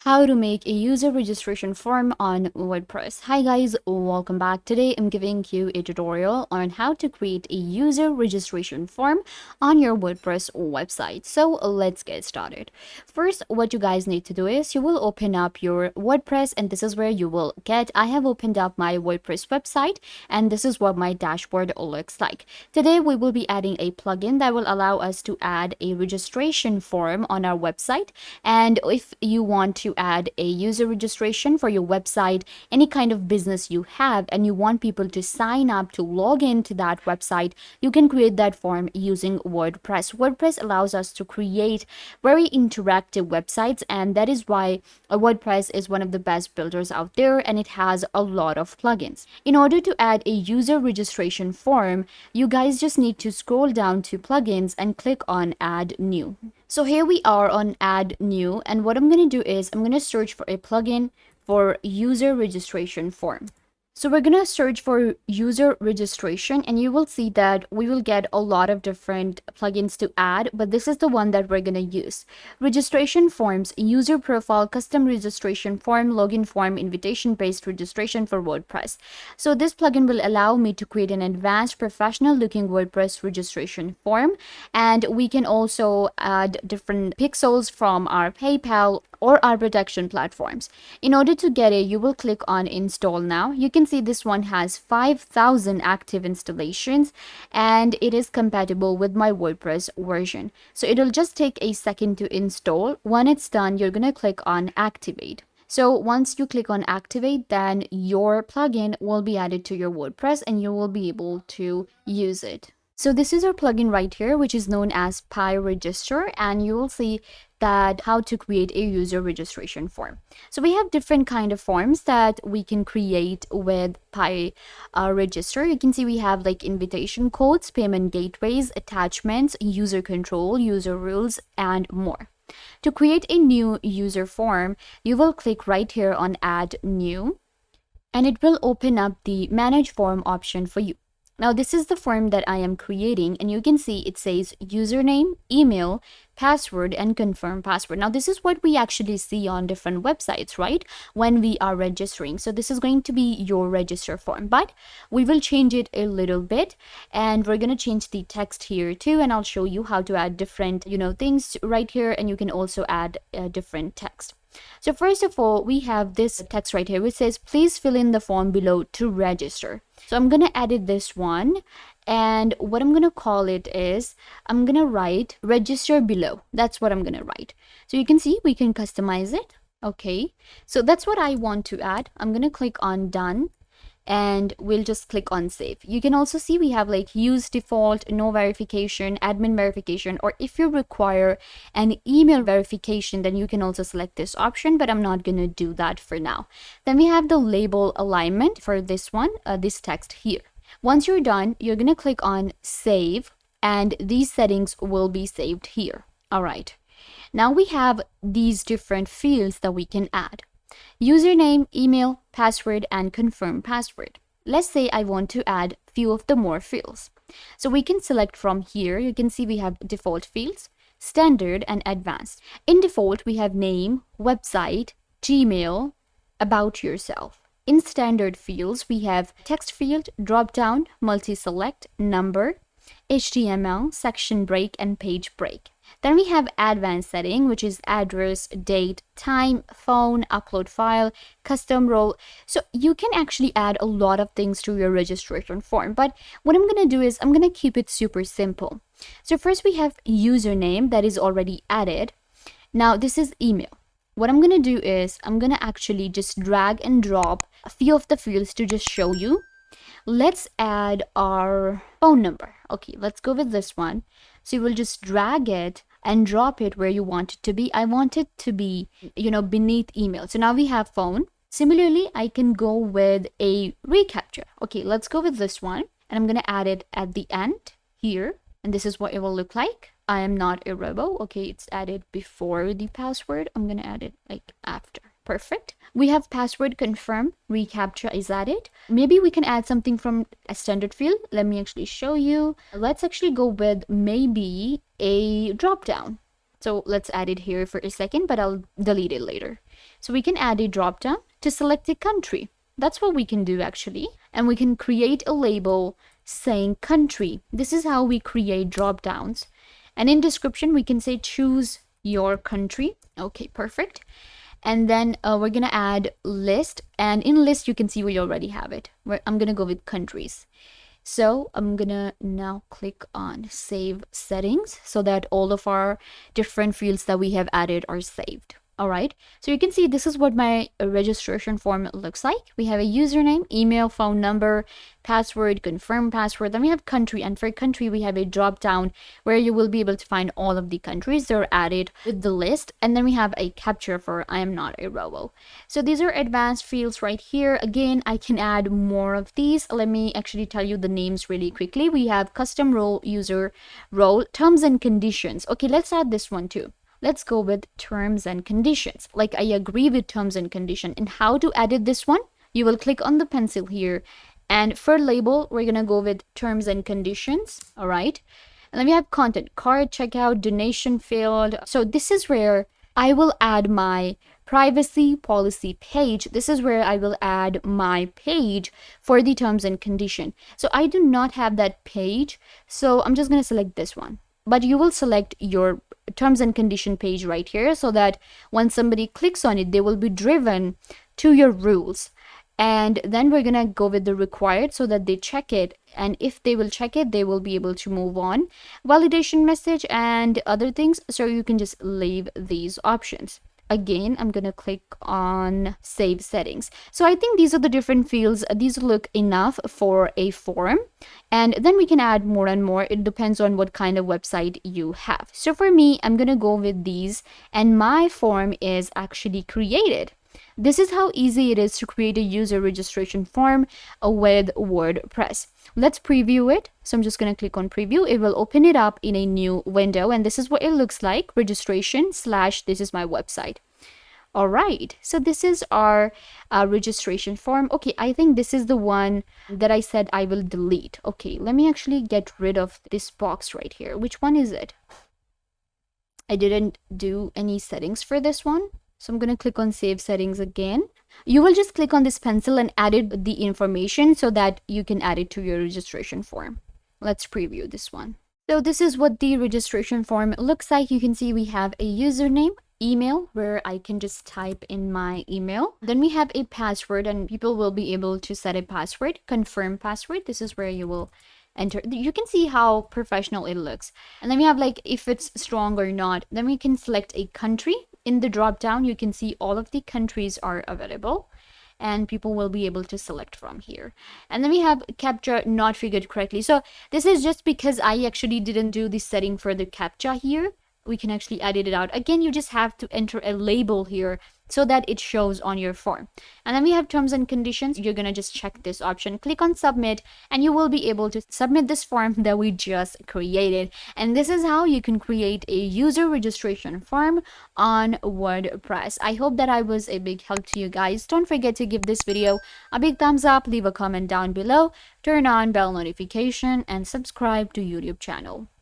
How to make a user registration form on WordPress. Hi guys, welcome back. Today I'm giving you a tutorial on how to create a user registration form on your WordPress website. So let's get started. First, what you guys need to do is you will open up your WordPress, and this is where you will get, I have opened up my WordPress website, and this is what my dashboard looks like. Today we will be adding a plugin that will allow us to add a registration form on our website. And if you want to add a user registration for your website, any kind of business you have, and you want people to sign up to log into that website, you can create that form using WordPress. WordPress allows us to create very interactive websites, and that is why WordPress is one of the best builders out there, and it has a lot of plugins. In order to add a user registration form, you guys just need to scroll down to plugins and click on add new. So here we are on add new, and what I'm going to do is I'm going to search for a plugin for user registration form. So we're going to search for user registration, and you will see that we will get a lot of different plugins to add, but this is the one that we're going to use. Registration forms, user profile, custom registration form, login form, invitation-based registration for WordPress. So this plugin will allow me to create an advanced professional looking WordPress registration form, and we can also add different pixels from our PayPal or our protection platforms. In order to get it, you will click on install now. You can see this one has 5,000 active installations, and it is compatible with my WordPress version. So it'll just take a second to install. When it's done, you're going to click on activate. So once you click on activate, then your plugin will be added to your WordPress and you will be able to use it. So this is our plugin right here, which is known as Pi Register, and you will see that how to create a user registration form. So we have different kind of forms that we can create with Pi Register. You can see we have like invitation codes, payment gateways, attachments, user control, user rules, and more. To create a new user form, you will click right here on add new, and it will open up the manage form option for you. Now this is the form that I am creating, and you can see it says username, email, password, and confirm password. Now this is what we actually see on different websites, right? When we are registering. So this is going to be your register form, but we will change it a little bit, and we're going to change the text here too, and I'll show you how to add different, things right here, and you can also add different text. So first of all, we have this text right here which says, please fill in the form below to register. So I'm going to edit this one, and what I'm going to call it is, I'm going to write register below. That's what I'm going to write. So you can see we can customize it. Okay, so that's what I want to add. I'm going to click on done, and we'll just click on save. You can also see we have like use default, no verification, admin verification, or if you require an email verification, then you can also select this option, but I'm not going to do that for now. Then we have the label alignment for this one, this text here. Once you're done, you're going to click on save, and these settings will be saved here. All right. Now we have these different fields that we can add. Username, email, password, and confirm password. Let's say I want to add few of the more fields. So we can select from here. You can see we have default fields, standard, and advanced. In default, we have name, website, Gmail, about yourself. In standard fields, we have text field, drop down, multi-select, number, HTML, section break, and page break. Then we have advanced setting, which is address, date, time, phone, upload file, custom role. So you can actually add a lot of things to your registration form, but what I'm going to do is I'm going to keep it super simple. So first we have username that is already added. Now this is email. What I'm going to do is I'm going to actually just drag and drop a few of the fields to just show you. Let's add our phone number. Okay, let's go with this one. So you will just drag it and drop it where you want it to be. I want it to be, beneath email. So now we have phone. Similarly, I can go with a reCAPTCHA. Okay, let's go with this one. And I'm going to add it at the end here. And this is what it will look like. I am not a robo. Okay, it's added before the password. I'm going to add it like after. Perfect. We have password confirm, reCAPTCHA is added. Maybe we can add something from a standard field. Let me actually show you. Let's actually go with maybe a drop down. So let's add it here for a second, but I'll delete it later. So we can add a drop down to select a country. That's what we can do actually. And we can create a label saying country. This is how we create drop downs. And in description, we can say choose your country. Okay, perfect. And then we're gonna add list, and in list you can see we already have it. I'm gonna go with countries. So I'm gonna now click on save settings so that all of our different fields that we have added are saved. All right, so you can see this is what my registration form looks like. We have a username, email, phone number, password, confirm password. Then we have country, and for country we have a drop down where you will be able to find all of the countries that are added with the list. And then we have a captcha for I am not a robo. So these are advanced fields right here. Again, I can add more of these. Let me actually tell you the names really quickly. We have custom role, user role, terms and conditions. Okay, let's add this one too. Let's go with terms and conditions. Like I agree with terms and condition. And how to edit this one? You will click on the pencil here. And for label, we're going to go with terms and conditions. All right. And then we have content, card, checkout, donation field. So this is where I will add my privacy policy page. This is where I will add my page for the terms and condition. So I do not have that page. So I'm just going to select this one. But you will select your terms and condition page right here so that when somebody clicks on it, they will be driven to your rules. And then we're gonna go with the required so that they check it, and if they will check it, they will be able to move on. Validation message and other things, so you can just leave these options. Again, I'm gonna click on save settings. So I think these are the different fields. These look enough for a form, and then we can add more and more. It depends on what kind of website you have. So for me, I'm gonna go with these, and my form is actually created. This is how easy it is to create a user registration form with WordPress. Let's preview it. So I'm just going to click on preview. It will open it up in a new window, and this is what it looks like. Registration / this is my website. All right, so this is our registration form. Okay, I think this is the one that I said I will delete. Okay, let me actually get rid of this box right here. Which one is it? I didn't do any settings for this one. So I'm going to click on save settings again. You will just click on this pencil and add the information so that you can add it to your registration form. Let's preview this one. So this is what the registration form looks like. You can see we have a username, email, where I can just type in my email. Then we have a password, and people will be able to set a password, confirm password. This is where you will enter. You can see how professional it looks. And then we have like if it's strong or not. Then we can select a country. In the drop down, you can see all of the countries are available, and people will be able to select from here. And then we have captcha not figured correctly. So this is just because I actually didn't do the setting for the captcha here. We can actually edit it out. Again, you just have to enter a label here so that it shows on your form. And then we have terms and conditions. You're going to just check this option, click on submit, and you will be able to submit this form that we just created. And this is how you can create a user registration form on WordPress. I hope that I was a big help to you guys. Don't forget to give this video a big thumbs up, leave a comment down below, turn on bell notification, and subscribe to YouTube channel.